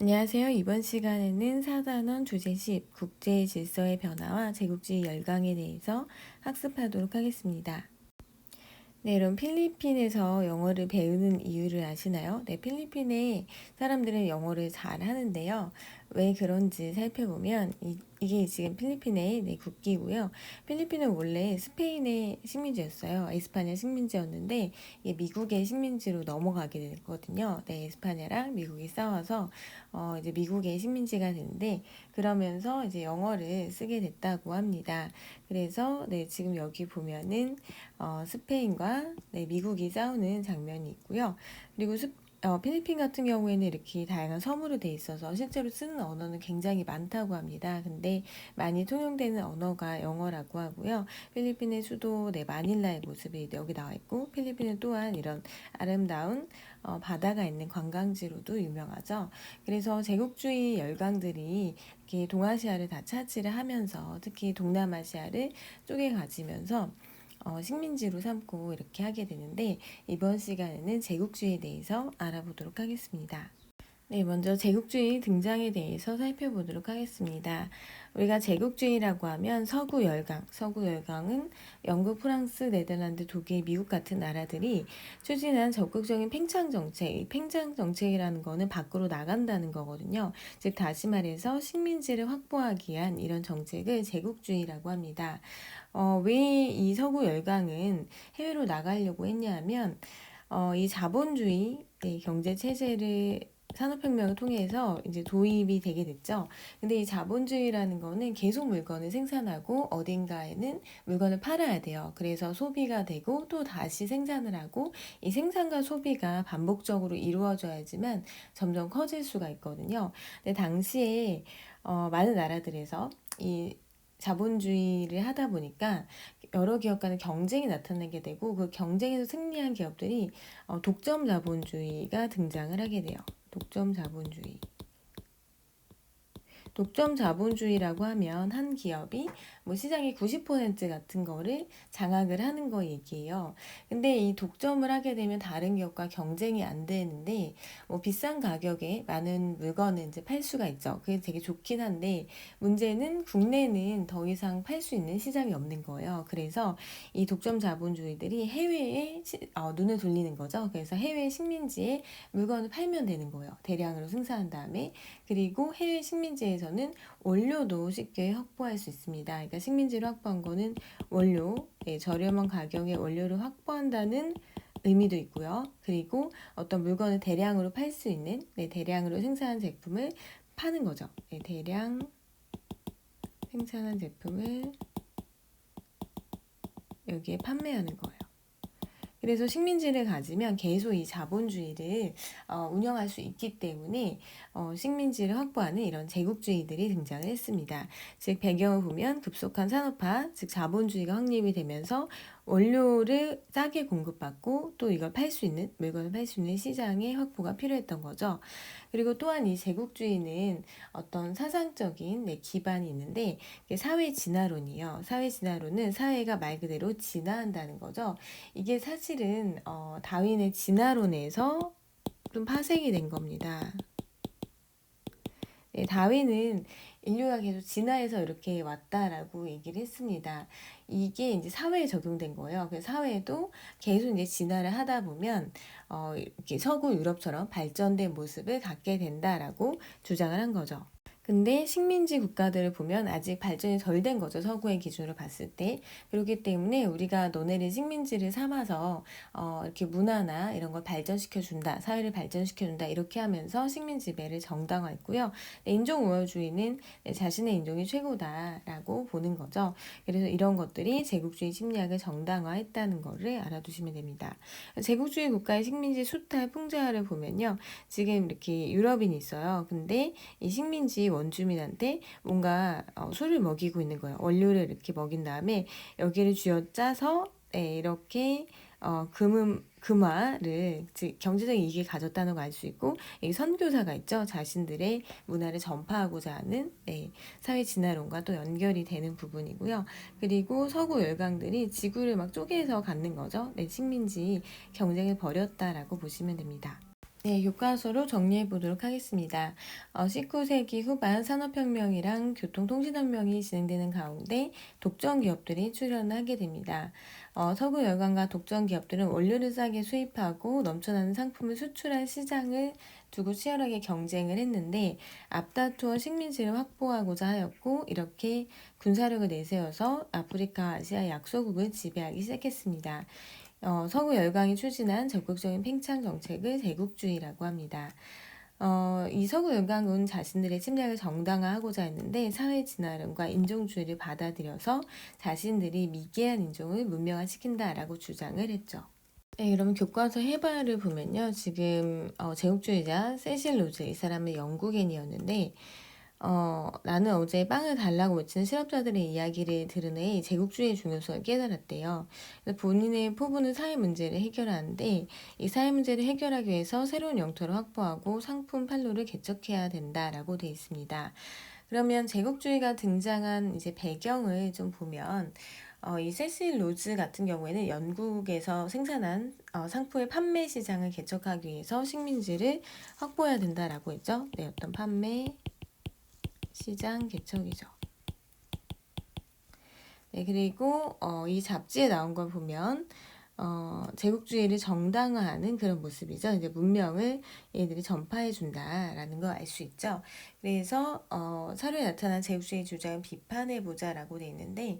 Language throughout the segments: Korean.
안녕하세요. 이번 시간에는 4단원 주제 10, 국제 질서의 변화와 제국주의 열강에 대해서 학습하도록 하겠습니다. 네, 여러분 필리핀에서 영어를 배우는 이유를 아시나요? 네, 필리핀의 사람들은 영어를 잘 하는데요. 왜 그런지 살펴보면 이게 지금 필리핀의 국기고요. 필리핀은 원래 스페인의 식민지였어요. 에스파냐 식민지였는데 이게 미국의 식민지로 넘어가게 됐거든요. 네, 에스파냐랑 미국이 싸워서 이제 미국의 식민지가 되는데 그러면서 이제 영어를 쓰게 됐다고 합니다. 그래서 네, 지금 여기 보면은 스페인과 미국이 싸우는 장면이 있고요. 그리고 필리핀 같은 경우에는 이렇게 다양한 섬으로 돼 있어서 실제로 쓰는 언어는 굉장히 많다고 합니다. 근데 많이 통용되는 언어가 영어라고 하고요. 필리핀의 수도 마닐라의 모습이 여기 나와 있고, 필리핀은 또한 이런 아름다운 바다가 있는 관광지로도 유명하죠. 그래서 제국주의 열강들이 이렇게 동아시아를 다 차지를 하면서 특히 동남아시아를 쪼개 가지면서 식민지로 삼고 이렇게 하게 되는데 이번 시간에는 제국주의에 대해서 알아보도록 하겠습니다. 네, 먼저 제국주의 등장에 대해서 살펴보도록 하겠습니다. 우리가 제국주의라고 하면 서구 열강, 서구 열강은 영국, 프랑스, 네덜란드, 독일, 미국 같은 나라들이 추진한 적극적인 팽창 정책, 이 팽창 정책이라는 거는 밖으로 나간다는 거거든요. 즉 다시 말해서 식민지를 확보하기 위한 이런 정책을 제국주의라고 합니다. 왜 이 서구 열강은 해외로 나가려고 했냐면 이 자본주의 경제 체제를 산업혁명을 통해서 이제 도입이 되게 됐죠. 근데 이 자본주의라는 거는 계속 물건을 생산하고 어딘가에는 물건을 팔아야 돼요. 그래서 소비가 되고 또 다시 생산을 하고 이 생산과 소비가 반복적으로 이루어져야지만 점점 커질 수가 있거든요. 근데 당시에 많은 나라들에서 이 자본주의를 하다 보니까 여러 기업 간의 경쟁이 나타나게 되고 그 경쟁에서 승리한 기업들이 독점 자본주의가 등장을 하게 돼요. 독점 자본주의. 독점 자본주의라고 하면 한 기업이 뭐 시장의 90% 같은 거를 장악을 하는 거 얘기예요. 근데 이 독점을 하게 되면 다른 기업과 경쟁이 안 되는데 뭐 비싼 가격에 많은 물건을 이제 팔 수가 있죠. 그게 되게 좋긴 한데 문제는 국내는 더 이상 팔 수 있는 시장이 없는 거예요. 그래서 이 독점 자본주의들이 해외에 눈을 돌리는 거죠. 그래서 해외 식민지에 물건을 팔면 되는 거예요. 대량으로 생산한 다음에 그리고 해외 식민지에서는 원료도 쉽게 확보할 수 있습니다. 그러니까 식민지를 확보한 거는 원료, 저렴한 가격에 원료를 확보한다는 의미도 있고요. 그리고 어떤 물건을 대량으로 팔 수 있는 대량으로 생산한 제품을 파는 거죠. 대량 생산한 제품을 여기에 판매하는 거예요. 그래서 식민지를 가지면 계속 이 자본주의를 운영할 수 있기 때문에 식민지를 확보하는 이런 제국주의들이 등장을 했습니다. 즉 배경을 보면 급속한 산업화, 즉 자본주의가 확립이 되면서 원료를 싸게 공급받고 또 이걸 팔 수 있는 물건을 팔 수 있는 시장의 확보가 필요했던 거죠. 그리고 또한 이 제국주의는 어떤 사상적인 기반이 있는데 사회 진화론이요. 사회 진화론은 사회가 말 그대로 진화한다는 거죠. 이게 사실은 다윈의 진화론에서 좀 파생이 된 겁니다. 다윈은 인류가 계속 진화해서 이렇게 왔다라고 얘기를 했습니다. 이게 이제 사회에 적용된 거예요. 그래서 사회도 계속 이제 진화를 하다 보면 이렇게 서구 유럽처럼 발전된 모습을 갖게 된다라고 주장을 한 거죠. 근데 식민지 국가들을 보면 아직 발전이 덜 된 거죠. 서구의 기준으로 봤을 때. 그렇기 때문에 우리가 너네를 식민지를 삼아서 이렇게 문화나 이런 걸 발전시켜준다. 사회를 발전시켜준다. 이렇게 하면서 식민 지배를 정당화했고요. 인종우월주의는 자신의 인종이 최고다라고 보는 거죠. 그래서 이런 것들이 제국주의 침략을 정당화했다는 거를 알아두시면 됩니다. 제국주의 국가의 식민지 수탈 풍자를 보면요. 지금 이렇게 유럽인이 있어요. 근데 이 식민지 원주민한테 뭔가 술을 먹이고 있는 거예요. 원료를 이렇게 먹인 다음에 여기를 쥐어짜서 이렇게 금화를 즉 경제적인 이익을 가졌다는 걸 알 수 있고 이 선교사가 있죠. 자신들의 문화를 전파하고자 하는 사회 진화론과 또 연결이 되는 부분이고요. 그리고 서구 열강들이 지구를 막 쪼개서 갖는 거죠. 식민지 경쟁을 벌였다라고 보시면 됩니다. 네, 교과서로 정리해 보도록 하겠습니다. 19세기 후반 산업혁명이랑 교통통신혁명이 진행되는 가운데 독점 기업들이 출현을 하게 됩니다. 서구 열강과 독점 기업들은 원료를 싸게 수입하고 넘쳐나는 상품을 수출할 시장을 두고 치열하게 경쟁을 했는데 앞다투어 식민지를 확보하고자 하였고 이렇게 군사력을 내세워서 아프리카, 아시아 약소국을 지배하기 시작했습니다. 서구 열강이 추진한 적극적인 팽창 정책을 제국주의라고 합니다. 이 서구 열강은 자신들의 침략을 정당화하고자 했는데 사회 진화론과 인종주의를 받아들여서 자신들이 미개한 인종을 문명화시킨다라고 주장을 했죠. 네, 그러면 교과서 해발을 보면요. 지금 제국주의자 세실 로즈 이 사람은 영국인이었는데 나는 어제 빵을 달라고 외치는 실업자들의 이야기를 들은 해 제국주의의 중요성을 깨달았대요. 본인의 포부는 사회 문제를 해결하는데 이 사회 문제를 해결하기 위해서 새로운 영토를 확보하고 상품 판로를 개척해야 된다라고 되어 있습니다. 그러면 제국주의가 등장한 이제 배경을 좀 보면 이 세실 로즈 같은 경우에는 영국에서 생산한 상품의 판매 시장을 개척하기 위해서 식민지를 확보해야 된다라고 했죠. 네, 어떤 판매 시장 개척이죠. 네, 그리고 이 잡지에 나온 걸 보면 제국주의를 정당화하는 그런 모습이죠. 이제 문명을 얘들이 전파해 준다라는 걸 알 수 있죠. 그래서 사료에 나타난 제국주의 주장을 비판해 보자라고 돼 있는데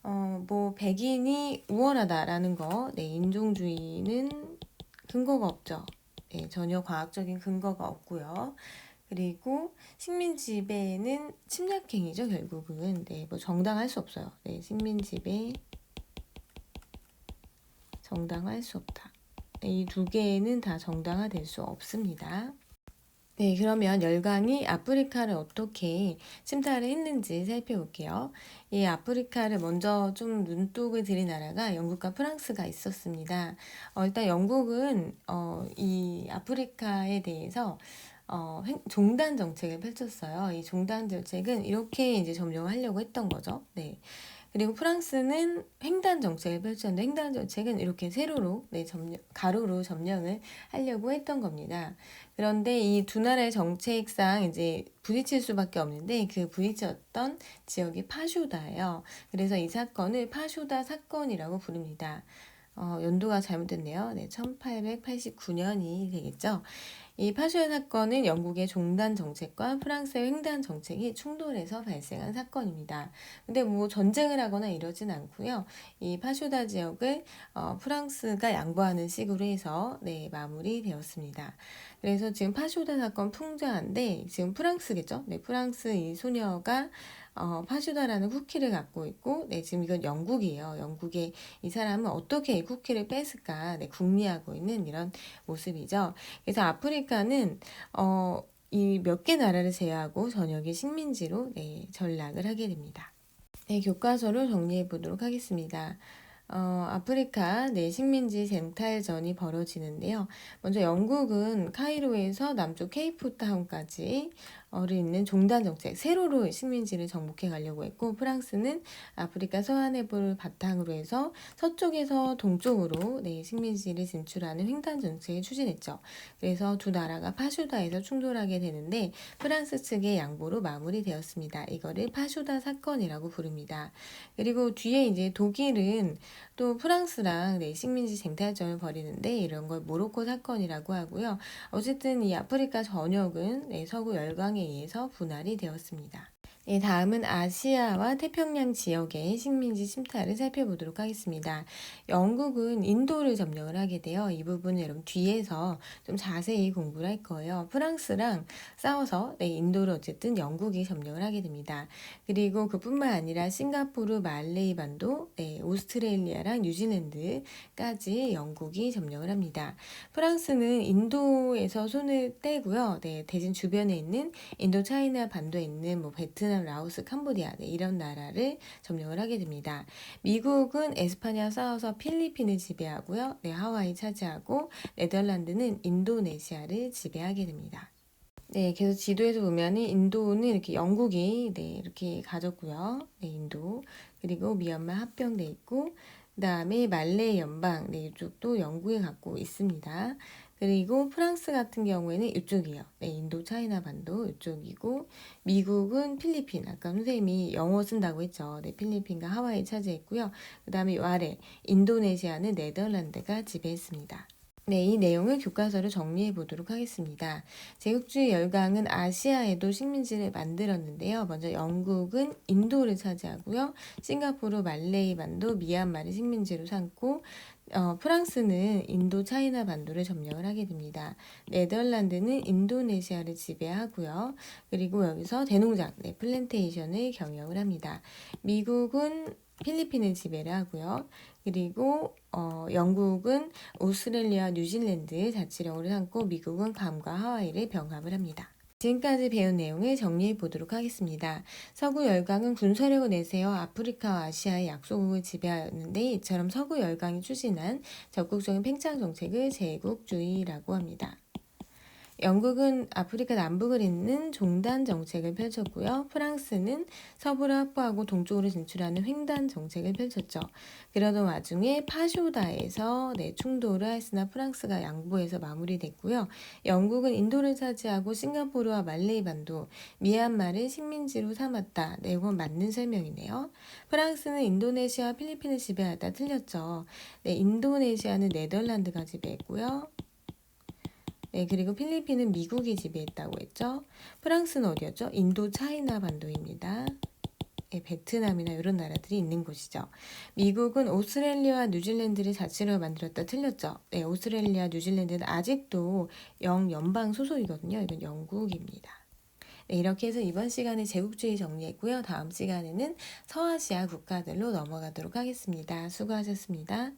뭐 백인이 우월하다라는 거, 네, 인종주의는 근거가 없죠. 네, 전혀 과학적인 근거가 없고요. 그리고 식민 지배는 침략행위죠, 결국은. 네, 뭐 정당할 수 없어요. 네, 식민 지배 정당할 수 없다. 네, 이 두 개는 다 정당화될 수 없습니다. 네, 그러면 열강이 아프리카를 어떻게 침탈을 했는지 살펴볼게요. 이 아프리카를 먼저 좀 눈독을 들인 나라가 영국과 프랑스가 있었습니다. 일단 영국은 이 아프리카에 대해서 종단 정책을 펼쳤어요. 이 종단 정책은 이렇게 이제 점령하려고 했던 거죠. 네. 그리고 프랑스는 횡단 정책을 펼쳤는데 횡단 정책은 이렇게 세로로 가로로 점령을 하려고 했던 겁니다. 그런데 이 두 나라의 정책상 이제 부딪힐 수밖에 없는데 그 부딪혔던 지역이 파쇼다예요. 그래서 이 사건을 파쇼다 사건이라고 부릅니다. 연도가 잘못됐네요. 네, 1889년이 되겠죠. 이 파쇼 사건은 영국의 종단 정책과 프랑스의 횡단 정책이 충돌해서 발생한 사건입니다. 근데 뭐 전쟁을 하거나 이러진 않고요. 이 파쇼다 지역을 프랑스가 양보하는 식으로 해서 네, 마무리되었습니다. 그래서 지금 파쇼다 사건 풍자한데 지금 프랑스겠죠? 네, 프랑스 이 소녀가 파슈다라는 쿠키를 갖고 있고, 네, 지금 이건 영국이에요. 영국의 이 사람은 어떻게 이 쿠키를 뺐을까, 네, 궁리하고 있는 이런 모습이죠. 그래서 아프리카는, 이 몇 개 나라를 제외하고 전역이 식민지로, 네, 전락을 하게 됩니다. 네, 교과서로 정리해 보도록 하겠습니다. 아프리카 내식민지 쟁탈전이 벌어지는데요. 먼저 영국은 카이로에서 남쪽 케이프타운까지 를 있는 종단 정책, 세로로 식민지를 정복해 가려고 했고, 프랑스는 아프리카 서해안해부를 바탕으로 해서 서쪽에서 동쪽으로 네, 식민지를 진출하는 횡단 정책을 추진했죠. 그래서 두 나라가 파슈다에서 충돌하게 되는데 프랑스 측의 양보로 마무리되었습니다. 이거를 파슈다 사건이라고 부릅니다. 그리고 뒤에 이제 독일은 또 프랑스랑 네, 식민지 쟁탈전을 벌이는데 이런 걸 모로코 사건이라고 하고요. 어쨌든 이 아프리카 전역은 네, 서구 열강에 의해서 분할이 되었습니다. 네, 다음은 아시아와 태평양 지역의 식민지 침탈을 살펴보도록 하겠습니다. 영국은 인도를 점령을 하게 되어 이 부분은 여러분 뒤에서 좀 자세히 공부를 할 거예요. 프랑스랑 싸워서 네, 인도를 어쨌든 영국이 점령을 하게 됩니다. 그리고 그뿐만 아니라 싱가포르, 말레이 반도, 네, 오스트레일리아랑 뉴질랜드까지 영국이 점령을 합니다. 프랑스는 인도에서 손을 떼고요. 네, 대진 주변에 있는 인도 차이나 반도에 있는 뭐 베트남, 라오스, 캄보디아 네, 이런 나라를 점령을 하게 됩니다. 미국은 에스파냐 싸워서 필리핀을 지배하고요. 네, 하와이 차지하고 네덜란드는 인도네시아를 지배하게 됩니다. 네, 그래서 지도에서 보면은 인도는 이렇게 영국이 네, 이렇게 가졌고요. 네, 인도. 그리고 미얀마 합병돼 있고 그다음에 말레이 연방 네, 이쪽도 영국이 갖고 있습니다. 그리고 프랑스 같은 경우에는 이쪽이에요. 네, 인도 차이나 반도 이쪽이고, 미국은 필리핀. 아까 선생님이 영어 쓴다고 했죠. 네, 필리핀과 하와이 차지했고요. 그 다음에 이 아래 인도네시아는 네덜란드가 지배했습니다. 네, 이 내용을 교과서로 정리해 보도록 하겠습니다. 제국주의 열강은 아시아에도 식민지를 만들었는데요. 먼저 영국은 인도를 차지하고요. 싱가포르, 말레이 반도, 미얀마를 식민지로 삼고 프랑스는 인도 차이나 반도를 점령을 하게 됩니다. 네덜란드는 인도네시아를 지배하고요. 그리고 여기서 대농장, 네, 플랜테이션을 경영을 합니다. 미국은 필리핀을 지배를 하고요. 그리고 영국은 오스트레일리아, 뉴질랜드 자치령으로 삼고 미국은 괌과 하와이를 병합을 합니다. 지금까지 배운 내용을 정리해 보도록 하겠습니다. 서구 열강은 군사력을 내세워 아프리카와 아시아의 약소국을 지배하였는데 이처럼 서구 열강이 추진한 적극적인 팽창 정책을 제국주의라고 합니다. 영국은 아프리카 남북을 잇는 종단 정책을 펼쳤고요. 프랑스는 서부를 확보하고 동쪽으로 진출하는 횡단 정책을 펼쳤죠. 그러던 와중에 파쇼다에서 충돌을 하였으나 프랑스가 양보해서 마무리됐고요. 영국은 인도를 차지하고 싱가포르와 말레이 반도, 미얀마를 식민지로 삼았다. 네, 이건 맞는 설명이네요. 프랑스는 인도네시아와 필리핀을 지배하다 틀렸죠. 네, 인도네시아는 네덜란드가 지배했고요. 네, 그리고 필리핀은 미국이 지배했다고 했죠. 프랑스는 어디였죠? 인도 차이나 반도입니다. 네, 베트남이나 이런 나라들이 있는 곳이죠. 미국은 오스트레일리아와 뉴질랜드를 자치로 만들었다 틀렸죠. 네, 오스트레일리아, 뉴질랜드는 아직도 영연방 소속이거든요. 이건 영국입니다. 네, 이렇게 해서 이번 시간에 제국주의 정리했고요. 다음 시간에는 서아시아 국가들로 넘어가도록 하겠습니다. 수고하셨습니다.